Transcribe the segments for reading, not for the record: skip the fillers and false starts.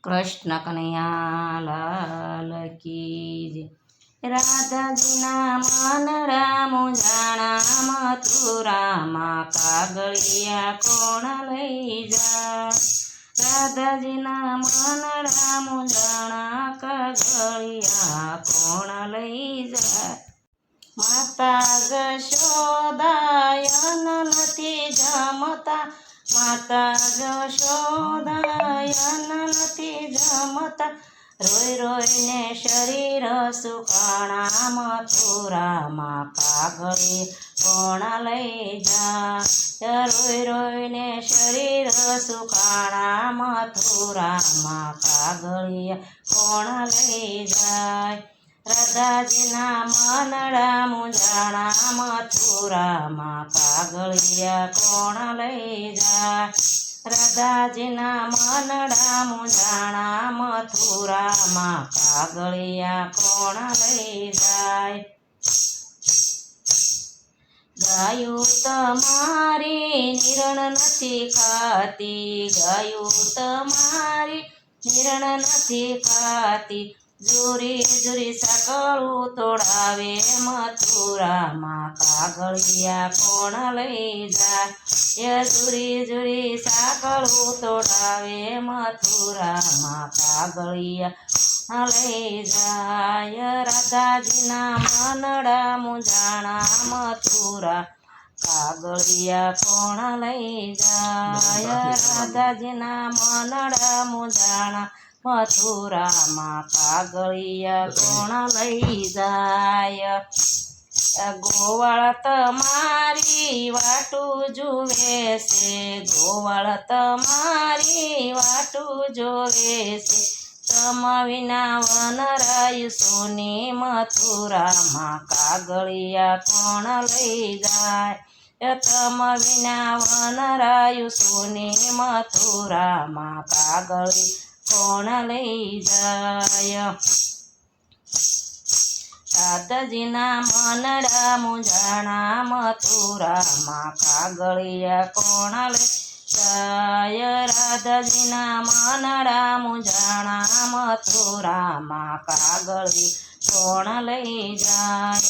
કૃષ્ણ કનૈયા લાલ કી જય. રાધાજીના મનડા મૂંઝાણા મથુરામાં કાગળિયા કોણ લઈ જા. રાધાજીના મનડા મૂંઝાણા કાગળિયા કોણ લઈ જા. માતા જશોદાયન નથી જમતા, માતા જશોદાયન નથી જમતા, રોઈ રોઈને શરીર સુકાણા મથુરામાં કાગળી કોણ લઈ જા. રોઈ રોઈને શરીર સુકાણા મથુરામાં કાગળિયા કોણ લઈ જાય. રાધાજીના મનડા મૂંઝાણા મથુરામાં કાગળિયા કોણ લઈ જાય. રાધાજીના મનડા મૂંઝાણા મથુરામાં કાગળિયા કોણ લઈ જાય. ગાયું તમારી નિરણ નથી ખાતી, ગાયું તમારી નિરણ નથી ખાતી, જુરી જુરી સાકળું તોડાવે મથુરામાં કાગળિયા કોણ લઈ જાય. જુરી જુરી સાકળું તોડાવે મથુરામાં કાગળિયા લઈ જાય. રાધાજીના મનડા મૂંઝાણા મથુરા કાગળિયા કોણ લઈ જાય. રાધાજીના મનડા મૂંઝાણા મથુરામાં કાગળિયા કોણ લઈ જાય. ગોવાળ તમારી વાટું જુએ છે, ગોવાળ તમારી વાટું જોવે છે, તમ વિના વનરાય સોની મથુરામાં કાગળિયા કોણ લઈ જાય. તમ વિના વનરાય સોની મથુરામાં કાગળી કોણ લઈ જાય. રાધાજીના મનડા મૂંઝાણા મથુરામાં કાગળિયા કોણ લઈ જાય. રાધાજીના મનડા મૂંઝાણા મથુરામાં કાગળી કોણ લઈ જાય.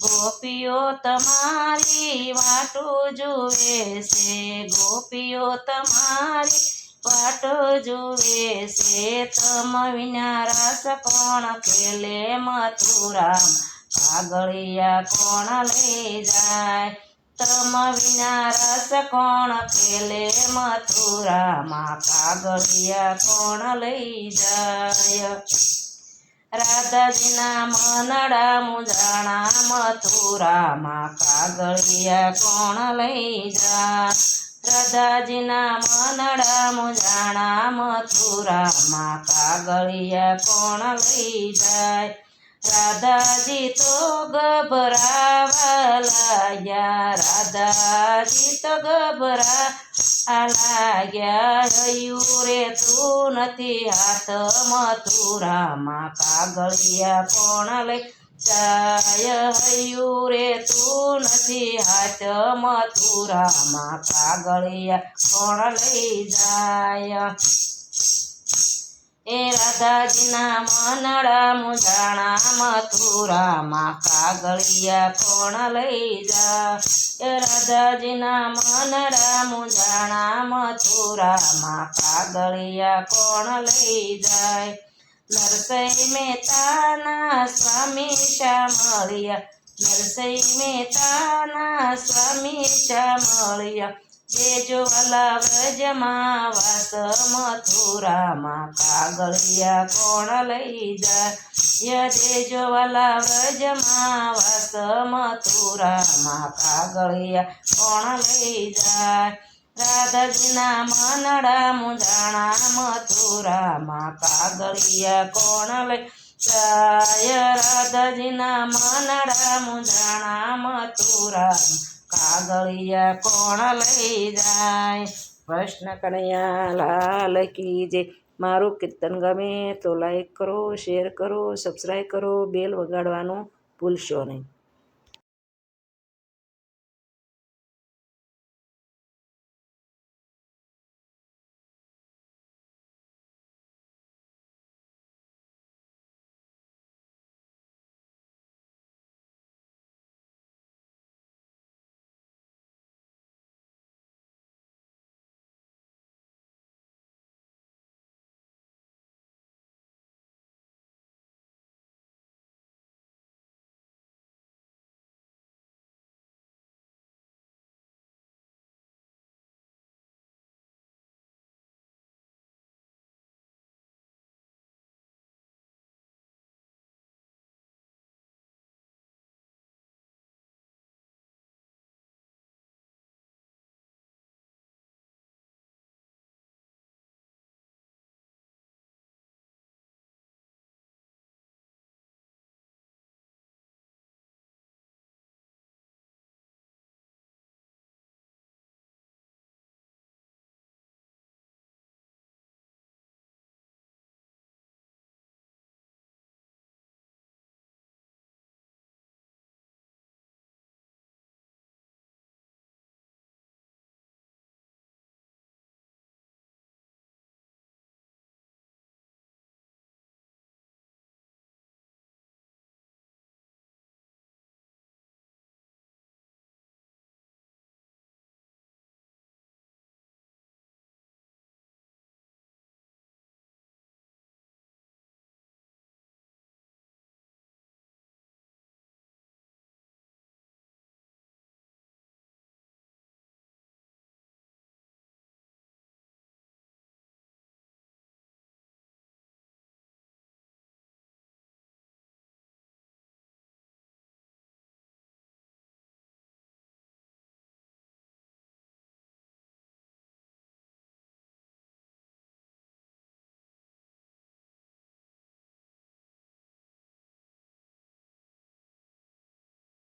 ગોપીઓ તમારી વાટું જુએ છે, ગોપીઓ તમારી વાટો જુએ છે, તમ વિના રસ કોણ ખેલે મથુરામ કાગળિયા કોણ લઈ જાય. તમ વિના રસ કોણ ખેલે મથુરામાં કાગળિયા કોણ લઈ જાય. રાધાજીના મનડા મૂંઝાણા મથુરામાં કાગળિયા કોણ લઈ જાય. રાધાજીના મનડા મૂંઝાણા મથુરામાં કાગળિયા કોણ લઈ જાય. રાધાજી તો ગભરાવા લાગ્યા, રાધાજી તો ગભરાવા લાગ્યા, હૈયું રે તું નથી હાથ મથુરામાં કાગળિયા કોણ લઈ જાય. હૈયું રે તું નથી હાથ મથુરામાં કાગળિયા કોણ લઈ જાય. એ રાધાજીના મનડા મૂંઝાણા મથુરામાં કાગળિયા કોણ લઈ જાય. રાધાજીના મનડા મૂંઝાણા મથુરામાં કાગળિયા કોણ લઈ જાય. નરસિંહ મહેતાના સ્વામી શા મળ્યા, નરસિંહ મહેતાના સ્વામી શા મળ્યા, દેજો વાલા વ્રજમાં વાસ મથુરામાં કાગળિયા કોણ લઈ જાય. દેજો વાલા વ્રજમાં વાસ મથુરામાં કાગળિયા કોણ લઈ જાય. રાધાજીના મનડા મૂંઝાણા મથુરામાં કાગળિયા કોણ લઈ જાય. રાધાજીના મનડા મૂંઝાણા મથુરામાં કાગળિયા કોણ લઈ જાય. કૃષ્ણ કનૈયા લાલ કી જય. મારું કીર્તન ગમે તો લાઈક કરો, શેર કરો, સબસ્ક્રાઈબ કરો, બેલ વગાડવાનું ભૂલશો નહીં.